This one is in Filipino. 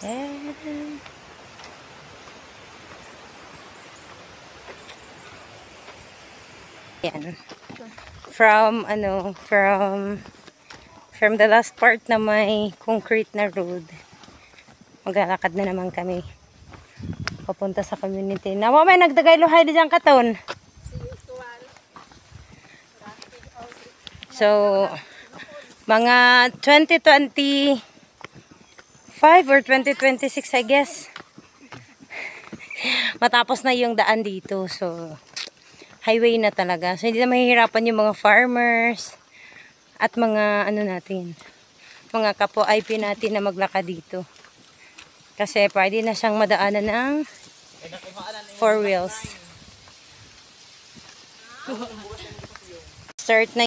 And yan. From the last part na may concrete na road, maglalakad na naman kami papunta sa community. Nawa may nagdagay luhay diyan katon. So, mga 2025 or 2026 I guess. Matapos na yung daan dito. So, highway na talaga. So, hindi na mahihirapan yung mga farmers at mga mga kapwa IP natin na maglakad dito. Kasi pwede na siyang madaanan ng 4 wheels. Start na